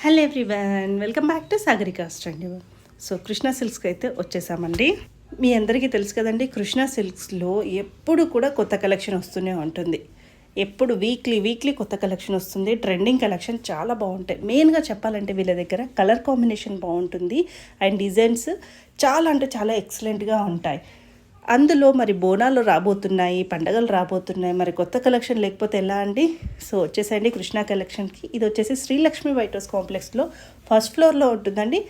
Hello everyone, welcome back to Sagaricast అండి. So Krishna సిల్క్స్కి అయితే వచ్చేసామండి. మీ అందరికీ తెలుసు కదండి, కృష్ణ సిల్క్స్లో ఎప్పుడు కూడా కొత్త కలెక్షన్ వస్తూనే ఉంటుంది. ఎప్పుడు వీక్లీ కొత్త కలెక్షన్ వస్తుంది. ట్రెండింగ్ కలెక్షన్ చాలా బాగుంటాయి. మెయిన్గా చెప్పాలంటే వీళ్ళ దగ్గర కలర్ కాంబినేషన్ బాగుంటుంది అండ్ డిజైన్స్ చాలా అంటే చాలా ఎక్సలెంట్గా ఉంటాయి. అందులో మరి బోనాలు రాబోతున్నాయి, పండగలు రాబోతున్నాయి, మరి కొత్త కలెక్షన్ లేకపోతే ఎలా అండి? సో వచ్చేసండి కృష్ణ కలెక్షన్కి. ఇది వచ్చేసి శ్రీలక్ష్మి వైట్ హౌస్ కాంప్లెక్స్లో ఫస్ట్ ఫ్లోర్లో ఉంటుందండి.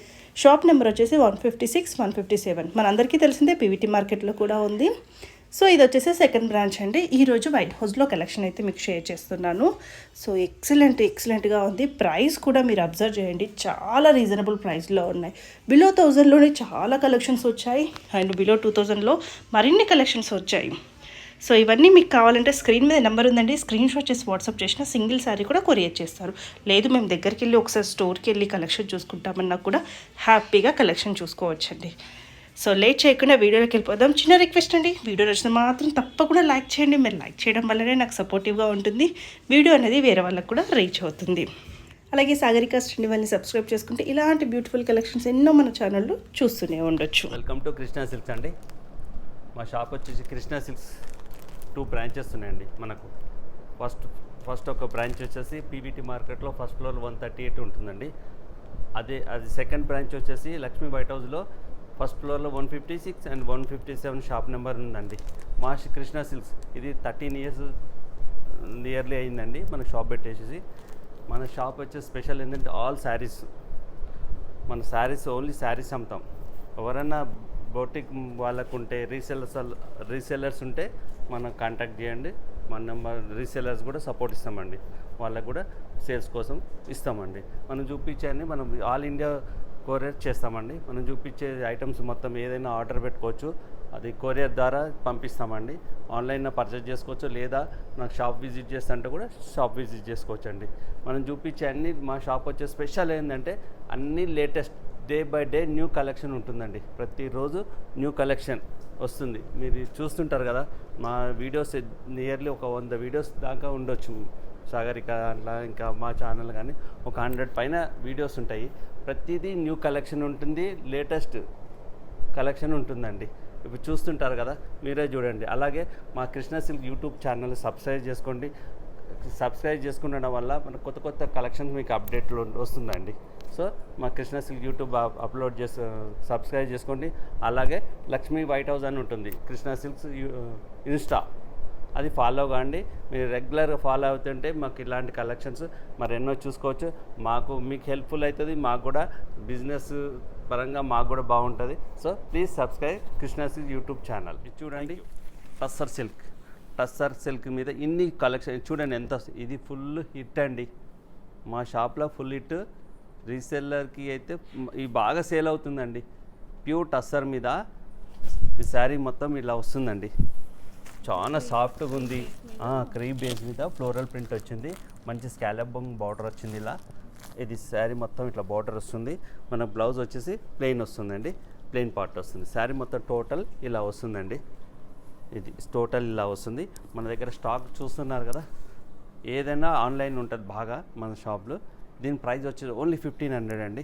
షాప్ నెంబర్ వచ్చేసి 156, 157. మనందరికీ తెలిసిందే, పీవీటీ మార్కెట్లో కూడా ఉంది. సో ఇది వచ్చేసి సెకండ్ బ్రాంచ్ అండి. ఈరోజు వైట్ హౌస్లో కలెక్షన్ అయితే మీకు షేర్ చేస్తున్నాను. సో ఎక్సలెంట్గా ఉంది. ప్రైస్ కూడా మీరు అబ్జర్వ్ చేయండి, చాలా రీజనబుల్ ప్రైస్లో ఉన్నాయి. బిలో 1000లోనే చాలా కలెక్షన్స్ వచ్చాయి అండ్ బిలో 2000లో మరిన్ని కలెక్షన్స్ వచ్చాయి. సో ఇవన్నీ మీకు కావాలంటే స్క్రీన్ మీద నెంబర్ ఉందండి, స్క్రీన్ షాట్ చేసి వాట్సాప్ చేసిన సింగిల్ శారీ కూడా కొరియర్ చేస్తారు. లేదు మేము దగ్గరికి వెళ్ళి ఒకసారి స్టోర్కి వెళ్ళి కలెక్షన్ చూసుకుంటామన్నా కూడా హ్యాపీగా కలెక్షన్ చూసుకోవచ్చండి. సో లేట్ చేయకుండా వీడియోలోకి వెళ్ళిపోదాం. చిన్న రిక్వెస్ట్ అండి, వీడియో నచ్చితే మాత్రం తప్పకుండా లైక్ చేయండి. మీరు లైక్ చేయడం వల్లనే నాకు సపోర్టివ్గా ఉంటుంది. వీడియో అనేది వేరే వాళ్ళకు కూడా రీచ్ అవుతుంది. అలాగే సాగరికాస్ట్ అండి వాళ్ళని సబ్స్క్రైబ్ చేసుకుంటే ఇలాంటి బ్యూటిఫుల్ కలెక్షన్స్ ఎన్నో మన ఛానల్లో చూస్తూనే ఉండొచ్చు. వెల్కమ్ టు కృష్ణ సిల్క్స్ అండి. మా షాప్ వచ్చేసి కృష్ణ సిల్క్స్ 2 బ్రాంచెస్ ఉన్నాయండి మనకు. ఫస్ట్ ఒక బ్రాంచ్ వచ్చేసి పీవీటీ మార్కెట్లో ఫస్ట్ ఫ్లోర్ 138 ఉంటుందండి. అది సెకండ్ బ్రాంచ్ వచ్చేసి లక్ష్మీ వైట్ హౌస్లో ఫస్ట్ ఫ్లోర్లో 156 అండ్ 157 షాప్ నెంబర్ ఉందండి. మా కృష్ణ సిల్క్స్ ఇది 13 years నియర్లీ అయిందండి మన షాప్ పెట్టేసి. మన షాప్ వచ్చే స్పెషల్ ఏంటంటే ఆల్ శారీస్, మన శారీస్ ఓన్లీ శారీస్ అమ్ముతాం. ఎవరన్నా బోటిక్ వాళ్ళకు ఉంటే రీసెల్లర్స్ ఉంటే మనం కాంటాక్ట్ చేయండి. మన నెంబర్ రీసెల్లర్స్ కూడా సపోర్ట్ ఇస్తామండి, వాళ్ళకు కూడా సేల్స్ కోసం ఇస్తామండి. మనం చూపించేది మనం ఆల్ ఇండియా కొరియర్ చేస్తామండి. మనం చూపించే ఐటమ్స్ మొత్తం ఏదైనా ఆర్డర్ పెట్టుకోవచ్చు, అది కొరియర్ ద్వారా పంపిస్తామండి. ఆన్లైన్లో పర్చేస్ చేసుకోవచ్చు, లేదా నాకు షాప్ విజిట్ చేస్తుంటే కూడా షాప్ విజిట్ చేసుకోవచ్చు అండి. మనం చూపించే అన్ని మా షాప్ వచ్చే స్పెషల్ ఏంటంటే అన్నీ latest day by day new collection ఉంటుందండి. ప్రతిరోజు న్యూ కలెక్షన్ వస్తుంది. మీరు చూస్తుంటారు కదా, మా వీడియోస్ నియర్లీ ఒక 100 వీడియోస్ దాకా ఉండొచ్చు సాగరిక అట్లా. ఇంకా మా ఛానల్ కానీ ఒక 100 పైన వీడియోస్ ఉంటాయి. ప్రతిదీ న్యూ కలెక్షన్ ఉంటుంది, లేటెస్ట్ కలెక్షన్ ఉంటుందండి. ఇప్పుడు చూస్తుంటారు కదా, మీరే చూడండి. అలాగే మా Krishna silk YouTube channel subscribe చేసుకోండి. సబ్స్క్రైబ్ చేసుకుండడం వల్ల మన కొత్త కలెక్షన్స్ మీకు అప్డేట్లు వస్తుందండి. సో మా కృష్ణ సిల్క్ యూట్యూబ్ సబ్స్క్రైబ్ చేసుకోండి. అలాగే లక్ష్మీ వైట్ హౌస్ అని ఉంటుంది కృష్ణ సిల్క్స్ ఇన్స్టా, అది ఫాలో కాండి. మీరు రెగ్యులర్గా ఫాలో అవుతుంటే మాకు ఇలాంటి కలెక్షన్స్ మరెన్నో చూసుకోవచ్చు. మీకు హెల్ప్ఫుల్ అవుతుంది, మాకు కూడా బిజినెస్ పరంగా మాకు కూడా బాగుంటుంది. So please subscribe Krishna silk YouTube channel. ఇది చూడండి, టస్సర్ సిల్క్ మీద ఇన్ని కలెక్షన్ చూడండి ఎంత. ఇది ఫుల్ హిట్ అండి మా షాప్లో, ఫుల్ హిట్. రీసెల్లర్కి అయితే ఇది బాగా సేల్ అవుతుందండి. ప్యూర్ టస్సర్ మీద ఈ శారీ మొత్తం ఇలా వస్తుందండి. చాలా సాఫ్ట్గా ఉంది. క్రీమ్ బేస్ మీద ఫ్లోరల్ ప్రింట్ వచ్చింది, మంచి స్కాలప్ బార్డర్ వచ్చింది. ఇలా ఇది శారీ మొత్తం ఇట్లా బార్డర్ వస్తుంది. మన బ్లౌజ్ వచ్చేసి ప్లెయిన్ వస్తుందండి, ప్లెయిన్ పార్ట్ వస్తుంది. శారీ మొత్తం టోటల్ ఇలా వస్తుందండి. ఇది టోటల్ ఇలా వస్తుంది. మన దగ్గర స్టాక్ చూస్తున్నారు కదా, ఏదైనా ఆన్లైన్ ఉంటుంది బాగా మన షాప్లో. దీని ప్రైస్ వచ్చేసి ఓన్లీ 1500 అండి.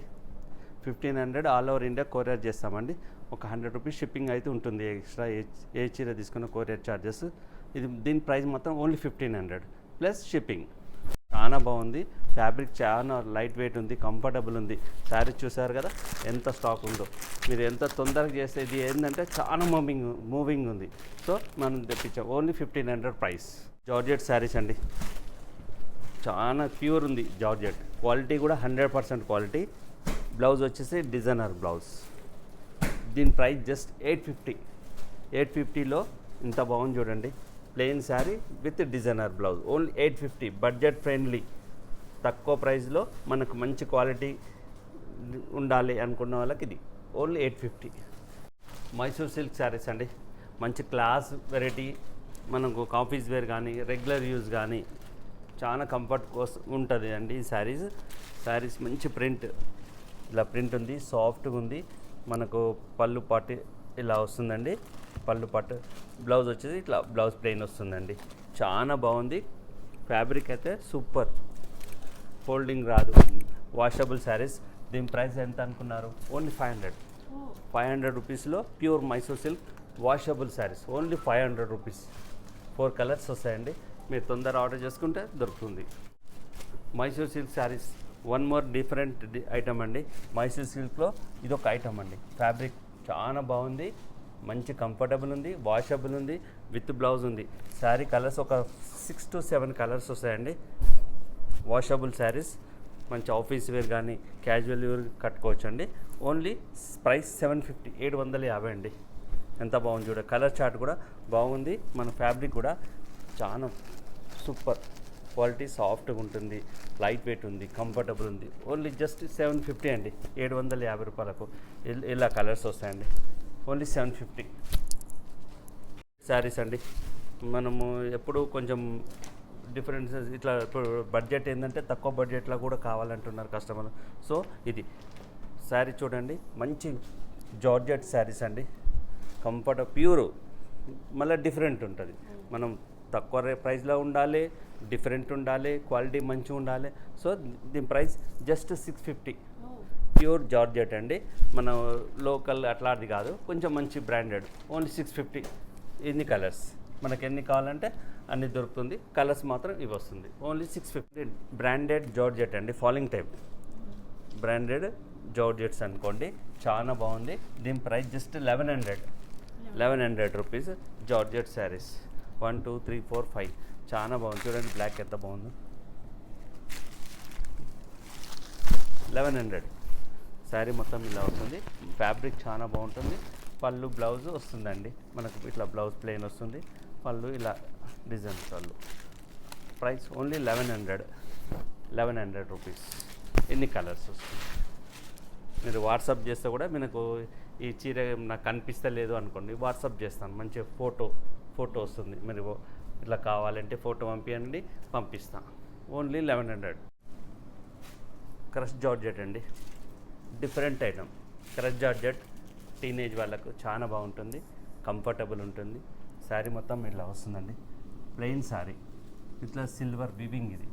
1500 ఆల్ ఓవర్ ఇండియా కొరియర్ చేస్తామండి. ఒక 100 రూపీస్ షిప్పింగ్ అయితే ఉంటుంది ఎక్స్ట్రా, ఏ చీర తీసుకున్న కొరియర్ ఛార్జెస్. దీని ప్రైస్ మొత్తం ఓన్లీ 1500 ప్లస్ షిప్పింగ్. చాలా బాగుంది, ఫ్యాబ్రిక్ చాలా లైట్ వెయిట్ ఉంది, కంఫర్టబుల్ ఉంది. శారీ చూసారు కదా ఎంత స్టాక్ ఉందో. మీరు ఎంత తొందరగా చేస్తే ఇది ఏంటంటే చాలా మూవింగ్ ఉంది. సో మనం తెప్పించాం ఓన్లీ 1500 ప్రైస్. జార్జెట్ శారీస్ అండి, చాలా ప్యూర్ ఉంది జార్జెట్. క్వాలిటీ కూడా 100% క్వాలిటీ. బ్లౌజ్ వచ్చేసి డిజైనర్ బ్లౌజ్. దీని ప్రైస్ జస్ట్ 850లో ఇంత బాగుంది చూడండి. Plain sari with designer blouse, only 850. Budget friendly, తక్కువ ప్రైస్లో మనకు మంచి క్వాలిటీ ఉండాలి అనుకున్న వాళ్ళకి ఇది ఓన్లీ 850. మైసూర్ సిల్క్ శారీస్ అండి, మంచి క్లాస్ వెరైటీ. మనకు ఆఫీస్ వేర్ కానీ రెగ్యులర్ యూజ్ కానీ చాలా కంఫర్ట్ కోసం ఉంటుంది అండి ఈ శారీస్. మంచి ప్రింట్, ఇలా ప్రింట్ ఉంది, సాఫ్ట్గా ఉంది. మనకు పళ్ళు పాటు ఇలా వస్తుందండి, పళ్ళు పాటు. బ్లౌజ్ వచ్చేసి ఇట్లా బ్లౌజ్ ప్లెయిన్ వస్తుందండి. చాలా బాగుంది. ఫ్యాబ్రిక్ అయితే సూపర్, ఫోల్డింగ్ రాదు, వాషబుల్ శారీస్. దీని ప్రైస్ ఎంత అనుకున్నారు? ఓన్లీ 500 రూపీస్లో pure Mysore silk washable saris, only 500 rupees. 4 colours వస్తాయండి. మీరు తొందర ఆర్డర్ చేసుకుంటే దొరుకుతుంది. Mysore silk saris one more different item అండి. మైసూర్ సిల్క్లో ఇది ఒక ఐటమ్ అండి. ఫ్యాబ్రిక్ చాలా బాగుంది, మంచి కంఫర్టబుల్ ఉంది, వాషబుల్ ఉంది, విత్ బ్లౌజ్ ఉంది. శారీ కలర్స్ ఒక 6 to 7 కలర్స్ వస్తాయండి. వాషబుల్ శారీస్, మంచి ఆఫీస్ వేర్ కానీ క్యాజువల్ వేర్ కట్టుకోవచ్చు అండి. ఓన్లీ ప్రైస్ 750, 750 అండి. ఎంత బాగుంది చూడ. కలర్ చార్ట్ కూడా బాగుంది. మన ఫ్యాబ్రిక్ కూడా చాలా సూపర్ క్వాలిటీ, సాఫ్ట్గా ఉంటుంది, లైట్ వెయిట్ ఉంది, కంఫర్టబుల్ ఉంది. ఓన్లీ జస్ట్ 750 అండి. 750 రూపాయలకు ఇలా కలర్స్ వస్తాయండి. ఓన్లీ 750 శారీస్ అండి. మనము ఎప్పుడు కొంచెం డిఫరెన్సెస్ ఇట్లా ఇప్పుడు బడ్జెట్ ఏంటంటే తక్కువ బడ్జెట్లో కూడా కావాలంటున్నారు కస్టమర్. సో ఇది శారీ చూడండి, మంచి జార్జెట్ శారీస్ అండి. ప్యూర్, మళ్ళీ డిఫరెంట్ ఉంటుంది. మనం తక్కువ ప్రైస్లో ఉండాలి, డిఫరెంట్ ఉండాలి, క్వాలిటీ మంచిగా ఉండాలి. సో దీని ప్రైస్ జస్ట్ 650. ప్యూర్ జార్జెట్ అండి. మన లోకల్ అట్లాంటిది కాదు, కొంచెం మంచి బ్రాండెడ్. ఓన్లీ 650. ఇన్ని కలర్స్ మనకి ఎన్ని కావాలంటే అన్ని దొరుకుతుంది. కలర్స్ మాత్రం ఇవి వస్తుంది. ఓన్లీ 650. బ్రాండెడ్ జార్జెట్ అండి, ఫాలింగ్ టైప్ బ్రాండెడ్ జార్జెట్స్ అనుకోండి. చాలా బాగుంది. దీని price just 1100 rupees. Georgette saris 1 2 3 4 5 చాలా బాగుంది. చూడండి బ్లాక్ ఎంత బాగుందో. 1100 శారీ మొత్తం ఇలా ఉంటుంది. ఫ్యాబ్రిక్ చాలా బాగుంటుంది. పళ్ళు బ్లౌజ్ వస్తుందండి మనకు. ఇట్లా బ్లౌజ్ ప్లెయిన్ వస్తుంది, పళ్ళు ఇలా డిజైన్ పళ్ళు. Price only 1100 rupees. ఎన్ని కలర్స్ వస్తుంది. మీరు వాట్సాప్ చేస్తే కూడా మనకు ఈ చీర నాకు కనిపిస్తలేదు అనుకోండి, వాట్సాప్ చేస్తాను. మంచి ఫోటో వస్తుంది. మీరు ఇట్లా కావాలంటే ఫోటో పంపించండి, పంపిస్తాను. ఓన్లీ 1100. క్రష్ జార్జెట్ అండి, different item. Crush georgette teenage వాళ్ళకు చాలా బాగుంటుంది, కంఫర్టబుల్ ఉంటుంది. శారీ మొత్తం ఇట్లా వస్తుందండి. ప్లెయిన్ శారీ ఇట్లా సిల్వర్ వీవింగ్, ఇది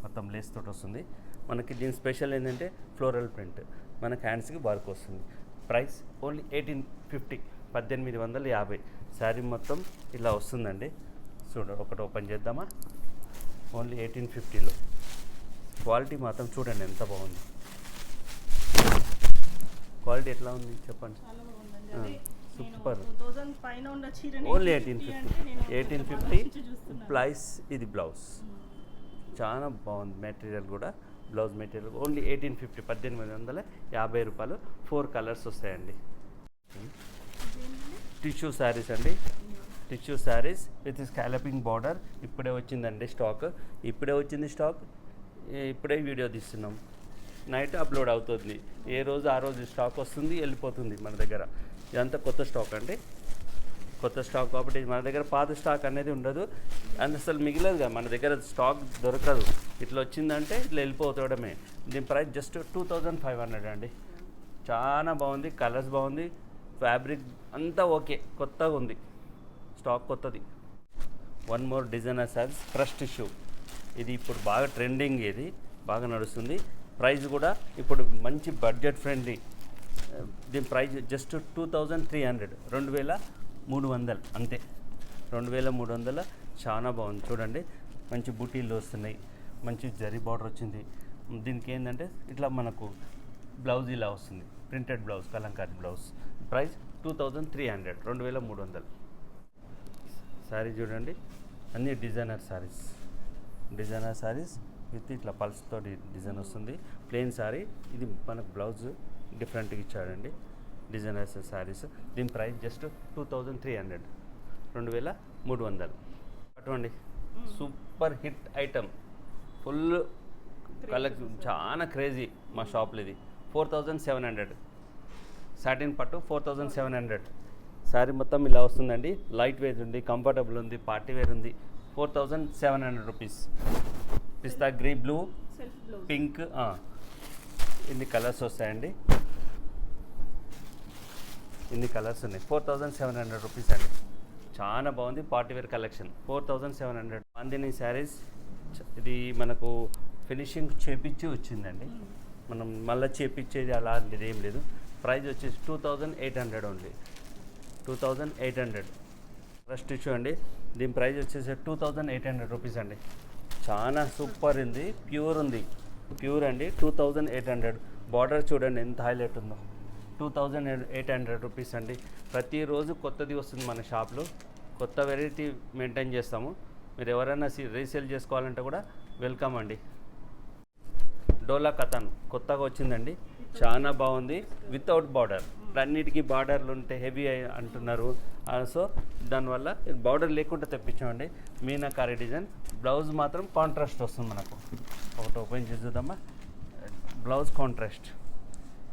మొత్తం లేస్ తోటి వస్తుంది. మనకి దీని స్పెషల్ ఏంటంటే ఫ్లోరల్ ప్రింట్, మనకి హ్యాండ్స్కి వర్క్ వస్తుంది. Price only 1850, 1850. శారీ మొత్తం ఇలా వస్తుందండి. ఒకటి ఓపెన్ చేద్దామా. ఓన్లీ 1850లో. క్వాలిటీ మాత్రం చూడండి ఎంత బాగుంది. క్వాలిటీ ఎట్లా ఉంది చెప్పండి. సూపర్. ఓన్లీ 1850. ప్రైస్ ఇది బ్లౌజ్ చాలా బాగుంది. మెటీరియల్ కూడా బ్లౌజ్ మెటీరియల్ ఓన్లీ 1850, 1850 రూపాయలు. 4 కలర్స్ వస్తాయండి. టిష్యూ శారీస్ అండి. Tissue saris with scalloping border. ఇప్పుడే వచ్చిందండి స్టాక్. ఇప్పుడే వీడియో తీస్తున్నాం. నైట్ అప్లోడ్ అవుతుంది. ఏ రోజు ఆ రోజు స్టాక్ వస్తుంది, వెళ్ళిపోతుంది మన దగ్గర. ఇదంతా కొత్త స్టాక్ అండి. కొత్త స్టాక్ కాబట్టి మన దగ్గర పాత స్టాక్ అనేది ఉండదు. అండ్ అసలు మిగిలేదు కదా, మన దగ్గర స్టాక్ దొరకదు. ఇట్లా వచ్చిందంటే ఇట్లా వెళ్ళిపోతడమే. దీని ప్రైస్ జస్ట్ 2500 అండి. చాలా బాగుంది, కలర్స్ బాగుంది, ఫ్యాబ్రిక్ అంతా ఓకే, కొత్తగా ఉంది. స్టాక్ కొత్తది. One more designer saris, crush tissue. ఇది ఇప్పుడు బాగా ట్రెండింగ్, ఇది బాగా నడుస్తుంది. ప్రైస్ కూడా ఇప్పుడు మంచి బడ్జెట్ ఫ్రెండ్లీ. దీని ప్రైస్ జస్ట్ 2300, 2300 అంతే. 2300. చాలా బాగుంది చూడండి. మంచి బూటీలు వస్తున్నాయి, మంచి జరీ బార్డర్ వచ్చింది. దీనికి ఏంటంటే ఇట్లా మనకు బ్లౌజ్ ఇలా వస్తుంది, printed blouse, Kalamkari blouse. Price 2300, 2300. Sari చూడండి, అన్ని డిజైనర్ శారీస్ విత్ ఇట్లా పల్స్ తోటి డిజైన్ వస్తుంది. ప్లెయిన్ శారీ. ఇది మనకు బ్లౌజ్ డిఫరెంట్గా ఇచ్చాడండి. డిజైనర్స్ శారీస్. దీని ప్రైస్ జస్ట్ 2300, 2300. అటువంటి super hit item, full collection, చాలా క్రేజీ మా షాప్లో. ఇది 4700. సాటిన్ పట్టు 4700. శారీ మొత్తం ఇలా వస్తుందండి. లైట్ వెయిట్ ఉంది, కంఫర్టబుల్ ఉంది, పార్టీ వేర్ ఉంది. 4700 rupees. Pista green, blue, pink, ఇన్ని కలర్స్ వస్తాయండి. ఇన్ని కలర్స్ ఉన్నాయి. 4700 రూపీస్ అండి. చాలా బాగుంది party wear collection. 4700. Bandhani saris. ఇది మనకు ఫినిషింగ్ చేపించి వచ్చిందండి. మనం మళ్ళీ చేపించేది అలాంటిది ఏం లేదు. ప్రైస్ వచ్చేసి 2800 ఓన్లీ, 2800. ఫస్ట్ ఇష్యూ అండి, దీని ప్రైస్ వచ్చేసి 2800 రూపీస్ అండి. చాలా సూపర్ ఉంది, ప్యూర్ ఉంది, ప్యూర్ అండి. 2800. బార్డర్ చూడండి ఎంత హైలైట్ ఉందో. 2800 రూపీస్ అండి. ప్రతిరోజు కొత్తది వస్తుంది మన షాప్లో, కొత్త వెరైటీ మెయింటైన్ చేస్తాము. మీరు ఎవరైనా రీసేల్ చేసుకోవాలంటే కూడా వెల్కమ్ అండి. డోలా కథన్ కొత్తగా వచ్చిందండి, చాలా బాగుంది. వితౌట్ బార్డర్, అన్నిటికీ బార్డర్లు ఉంటే హెవీ అంటున్నారు. సో దానివల్ల బార్డర్ లేకుండా తెప్పించామండి. మీనాకారి డిజైన్. బ్లౌజ్ మాత్రం కాంట్రాస్ట్ వస్తుంది మనకు. ఒకటి ఓపెన్ చేసి చూద్దామా. బ్లౌజ్ కాంట్రాస్ట్,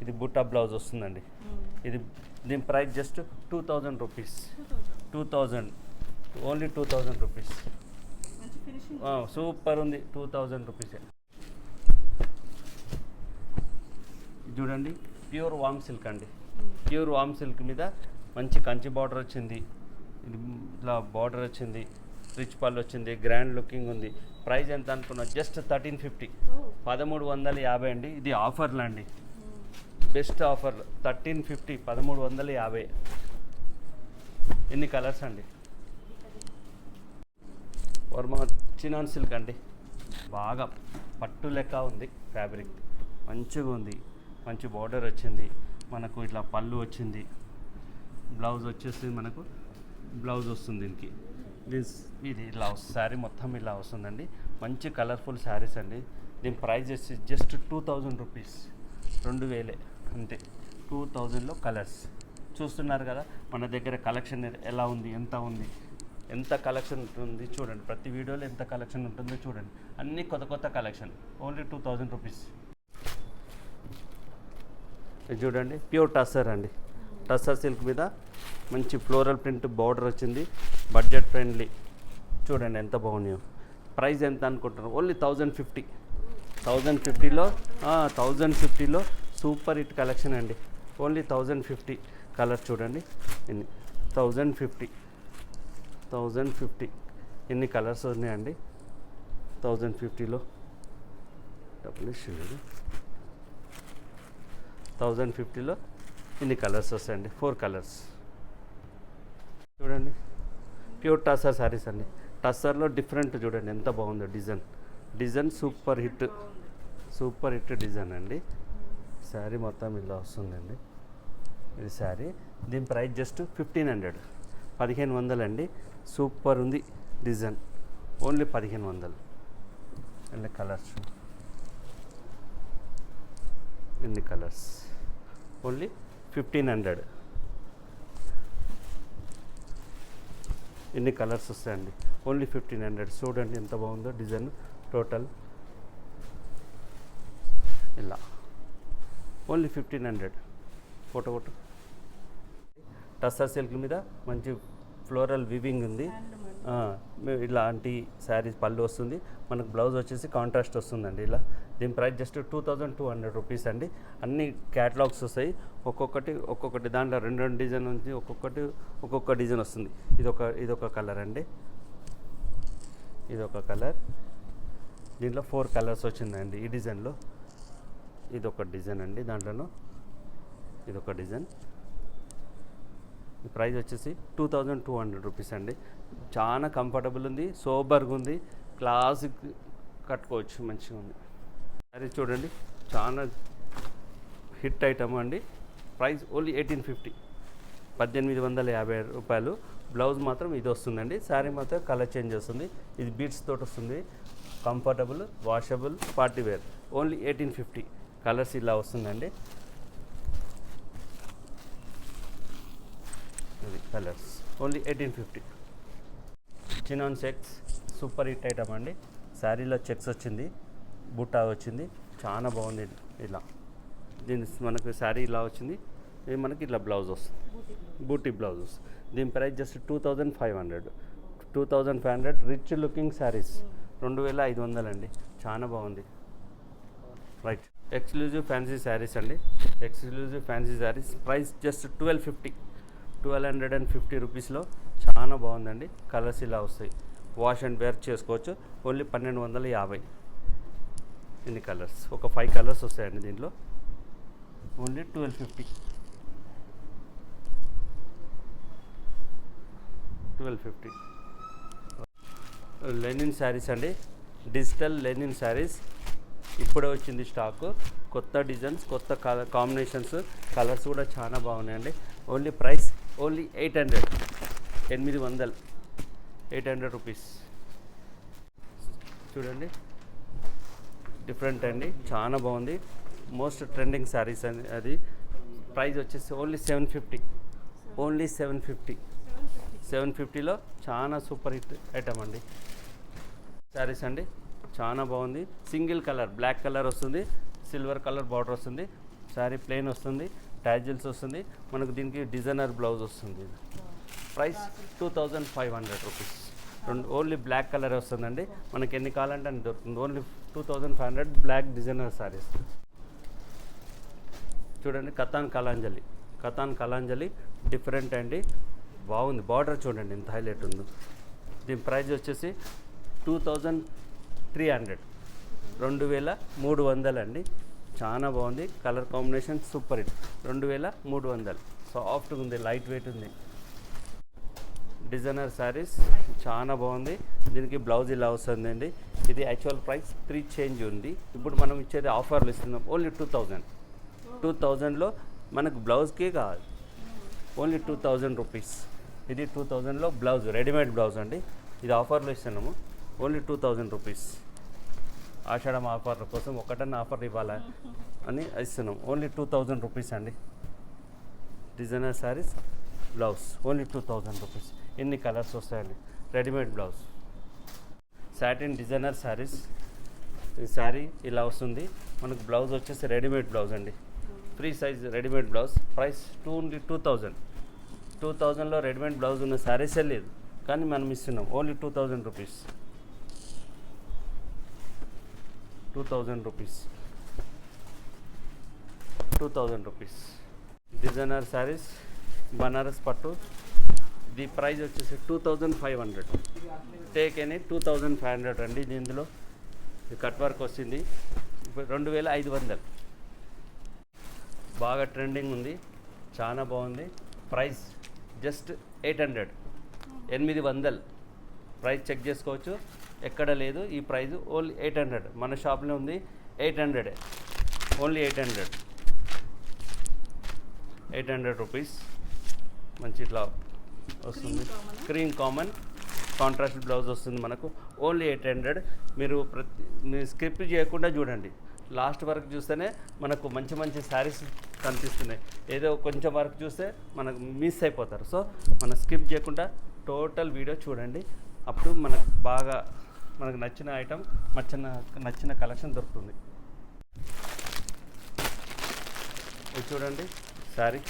ఇది బుట్టా బ్లౌజ్ వస్తుందండి. ఇది దీని price just 2000 rupees. 2000 only 2000 rupees. Super ఉంది, 2000 రూపీస్. చూడండి, ప్యూర్ వామ్ సిల్క్ అండి. ప్యూర్ వామ్ సిల్క్ మీద మంచి కంచి బార్డర్ వచ్చింది. ఇది ఇట్లా బార్డర్ వచ్చింది, రిచ్ పళ్ళు వచ్చింది, గ్రాండ్ లుకింగ్ ఉంది. ప్రైస్ ఎంత అనుకున్నా, జస్ట్ 1350, 1350 అండి. ఇది ఆఫర్లు అండి, బెస్ట్ ఆఫర్. 1350, 1350. ఎన్ని కలర్స్ అండి. వర్మ చినాన్ సిల్క్ అండి, బాగా పట్టు లెక్క ఉంది ఫ్యాబ్రిక్, మంచిగా ఉంది. మంచి బార్డర్ వచ్చింది మనకు, ఇట్లా పళ్ళు వచ్చింది. బ్లౌజ్ వచ్చేసి మనకు బ్లౌజ్ వస్తుంది దీనికి. ఇది ఇలా శారీ మొత్తం ఇలా వస్తుందండి. మంచి కలర్ఫుల్ శారీస్ అండి. దీని ప్రైస్ వచ్చి జస్ట్ 2000 రూపీస్, 2000 అంతే. 2000లో కలర్స్ చూస్తున్నారు కదా. మన దగ్గర కలెక్షన్ ఎలా ఉంది, ఎంత కలెక్షన్ ఉంటుంది చూడండి. ప్రతి వీడియోలో ఎంత కలెక్షన్ ఉంటుందో చూడండి. అన్నీ కొత్త కలెక్షన్, ఓన్లీ 2000 రూపీస్. ఇది చూడండి, ప్యూర్ టస్సర్ అండి. టస్సర్ సిల్క్ మీద మంచి ఫ్లోరల్ ప్రింట్ బార్డర్ వచ్చింది, బడ్జెట్ ఫ్రెండ్లీ. చూడండి ఎంత బాగున్నాయో. ప్రైస్ ఎంత అనుకుంటున్నారు, ఓన్లీ 1050. 1050లో సూపర్ హిట్ కలెక్షన్ అండి. ఓన్లీ 1050. కలర్ చూడండి ఎన్ని, 1050 ఎన్ని కలర్స్ ఉన్నాయండి. 1050లో 1050లో ఇన్ని కలర్స్ వస్తాయండి. 4 కలర్స్ చూడండి. ప్యూర్ టస్సర్ శారీస్ అండి. టస్సర్లో డిఫరెంట్ చూడండి ఎంత బాగుందో డిజైన్ సూపర్ హిట్ డిజైన్ అండి. శారీ మొత్తం ఇలా వస్తుందండి. ఇది శారీ. దీని ప్రైస్ జస్ట్ 1500, 1500 అండి. సూపర్ ఉంది డిజైన్, ఓన్లీ 1500. అండ్ కలర్స్, ఇన్ని కలర్స్, ఓన్లీ 1500. ఇన్ని కలర్స్ వస్తాయండి, ఓన్లీ 1500. చూడండి ఎంత బాగుందో డిజైన్. టోటల్ ఇలా ఓన్లీ 1500. ఫోటో టస్సర్ సిల్క్ మీద మంచి ఫ్లోరల్ వివింగ్ ఉంది. ఇలాంటి శారీస్ పళ్ళు వస్తుంది మనకు. బ్లౌజ్ వచ్చేసి కాంట్రాస్ట్ వస్తుందండి ఇలా. దీని ప్రైస్ జస్ట్ 2200 రూపీస్ అండి. అన్ని క్యాటలాగ్స్ వస్తాయి, ఒక్కొక్కటి దాంట్లో 2 డిజైన్ ఉంది, ఒక్కొక్క డిజైన్ వస్తుంది. ఇదొక కలర్ అండి, ఇదొక కలర్. దీంట్లో 4 కలర్స్ వచ్చిందండి ఈ డిజైన్లో. ఇదొక డిజైన్ అండి, దాంట్లోనూ ఇదొక డిజైన్. ప్రైస్ వచ్చేసి 2200 రూపీస్ అండి. చాలా కంఫర్టబుల్ ఉంది, సోబర్గా ఉంది, క్లాసిక్ కట్టుకోవచ్చు, మంచిగా ఉంది. శారీ చూడండి, చాలా హిట్ ఐటమ్ అండి. ప్రైస్ ఓన్లీ 1850, 1850 రూపాయలు. బ్లౌజ్ మాత్రం ఇది వస్తుందండి. శారీ మాత్రం కలర్ చేంజ్ వస్తుంది. ఇది బీడ్స్ తోటి వస్తుంది, comfortable, washable, party wear. Only 1850. Colours ఇలా వస్తుందండి. ఇది colours, only 1850. Chinon checks super hit item అండి. శారీలో చెక్స్ వచ్చింది, బుట్టా వచ్చింది, చాలా బాగుంది. ఇలా దీని మనకు శారీ ఇలా వచ్చింది, ఇది మనకి ఇట్లా బ్లౌజ్ వస్తుంది, బూటీ బ్లౌజ్ వస్తుంది. దీని price just 2500. Rich looking saris 2500 అండి. చాలా బాగుంది. రైట్, ఎక్స్క్లూజివ్ ఫ్యాన్సీ శారీస్ అండి. Exclusive fancy saris price just 1250 రూపీస్లో చాలా బాగుందండి. కలర్స్ ఇలా వస్తాయి, వాష్ అండ్ వేర్ చేసుకోవచ్చు. ఓన్లీ 1250. ఇన్ని కలర్స్, ఒక 5 కలర్స్ వస్తాయండి దీంట్లో. ఓన్లీ 1250. 1250. లెనిన్ శారీస్ అండి, డిజిటల్ లెనిన్ శారీస్. ఇప్పుడే వచ్చింది స్టాకు, కొత్త డిజైన్స్, కొత్త కాంబినేషన్స్, కలర్స్ కూడా చాలా బాగున్నాయండి. Only price only 800. 800. 800 రూపీస్. చూడండి, డిఫరెంట్ అండి, చాలా బాగుంది. మోస్ట్ ట్రెండింగ్ శారీస్ అని అది. ప్రైస్ వచ్చేసి ఓన్లీ 750. ఓన్లీ 750. 750లో చాలా సూపర్ హిట్ ఐటమ్ అండి. శారీస్ అండి, చాలా బాగుంది. సింగిల్ కలర్ బ్లాక్ కలర్ వస్తుంది, సిల్వర్ కలర్ బార్డర్ వస్తుంది. శారీ ప్లెయిన్ వస్తుంది, ట్యాజిల్స్ వస్తుంది. మనకు దీనికి డిజైనర్ బ్లౌజ్ వస్తుంది. Price 2500 rupees. Only black colour వస్తుందండి. మనకి ఎన్ని కావాలంటే అని దొరుకుతుంది. Only 2500 black designer saris. చూడండి, కతాన్ కలాంజలి డిఫరెంట్ అండి, బాగుంది. బార్డర్ చూడండి ఎంత హైలైట్ ఉందో. దీని ప్రైస్ వచ్చేసి 2300. 2300 అండి. చాలా బాగుంది, కలర్ కాంబినేషన్ సూపర్ హిట్. 2300. సాఫ్ట్గా ఉంది, లైట్ వెయిట్ ఉంది. డిజైనర్ శారీస్ చాలా బాగుంది. దీనికి బ్లౌజ్ ఇలా వస్తుందండి. ఇది యాక్చువల్ ప్రైస్ 3 చేంజ్ ఉంది. ఇప్పుడు మనం ఇచ్చేది ఆఫర్లు ఇస్తున్నాం. ఓన్లీ 2000. 2000లో మనకు బ్లౌజ్కే కావాలి. Only 2000 rupees. ఇది 2000లో బ్లౌజ్, రెడీమేడ్ బ్లౌజ్ అండి. ఇది ఆఫర్లో ఇస్తున్నాము. Only 2000 rupees. ఆషాఢం ఆఫర్ కోసం ఒకటన్నా ఆఫర్ ఇవ్వాలా అని ఇస్తున్నాం. ఓన్లీ 2000 రూపీస్ అండి. Designer saris blouse only 2000 rupees. ఎన్ని కలర్స్ వస్తాయండి. Readymade blouse. Satin designer saris. ఈ శారీ ఇలా వస్తుంది. మనకు బ్లౌజ్ వచ్చేసి రెడీమేడ్ బ్లౌజ్ అండి. Free size readymade blouse. Price only 2000. 2000లో రెడీమేడ్ బ్లౌజ్ ఉన్న శారీసే లేదు, కానీ మనం ఇస్తున్నాం. Only 2000 rupees. 2000 rupees. 2000 rupees. Designer saris, Banaras పట్టు. ది ప్రైస్ వచ్చేసి 2500. టేక్ ఎనీ 2500 అండి. ఇందులో కట్ వర్క్ వస్తుంది. 2500. బాగా ట్రెండింగ్ ఉంది, చాలా బాగుంది. Price just 800. 800. ప్రైస్ చెక్ చేసుకోవచ్చు, ఎక్కడ లేదు ఈ ప్రైస్. ఓన్లీ 800. మన షాప్లో ఉంది 800. ఓన్లీ 800. 800 రూపీస్. మంచి ఇట్లా వస్తుంది. క్రీమ్ కామన్ కాంట్రాస్ట్ బ్లౌజ్ వస్తుంది మనకు. ఓన్లీ 800. మీరు స్కిప్ చేయకుండా చూడండి, లాస్ట్ వరకు చూస్తేనే మనకు మంచి మంచి శారీస్ కనిపిస్తున్నాయి. ఏదో కొంచెం వరకు చూస్తే మనకు మిస్ అయిపోతారు. సో మనం స్కిప్ చేయకుండా టోటల్ వీడియో చూడండి. అప్పుడు మనకు నచ్చిన ఐటమ్, నచ్చిన కలెక్షన్ దొరుకుతుంది. ఇది చూడండి, శారీ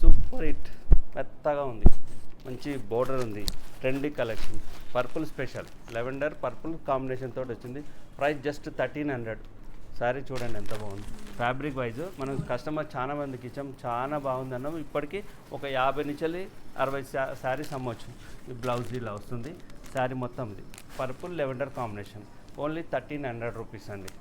సూపర్ హిట్, మెత్తగా ఉంది, మంచి బోర్డర్ ఉంది. Trendy collection. Purple special, lavender purple combination తోటి వచ్చింది. Price just 1300. శారీ చూడండి ఎంత బాగుంది. ఫ్యాబ్రిక్ వైజ్ మనం కస్టమర్ చాలా మందికి ఇచ్చాం, చాలా బాగుంది అన్నాం. ఇప్పటికీ ఒక 50 నుంచి 60 శారీస్ అమ్మవచ్చు. ఈ బ్లౌజ్ ఇలా వస్తుంది. శారీ మొత్తం ఇది purple lavender combination. Only 1300 rupees అండి.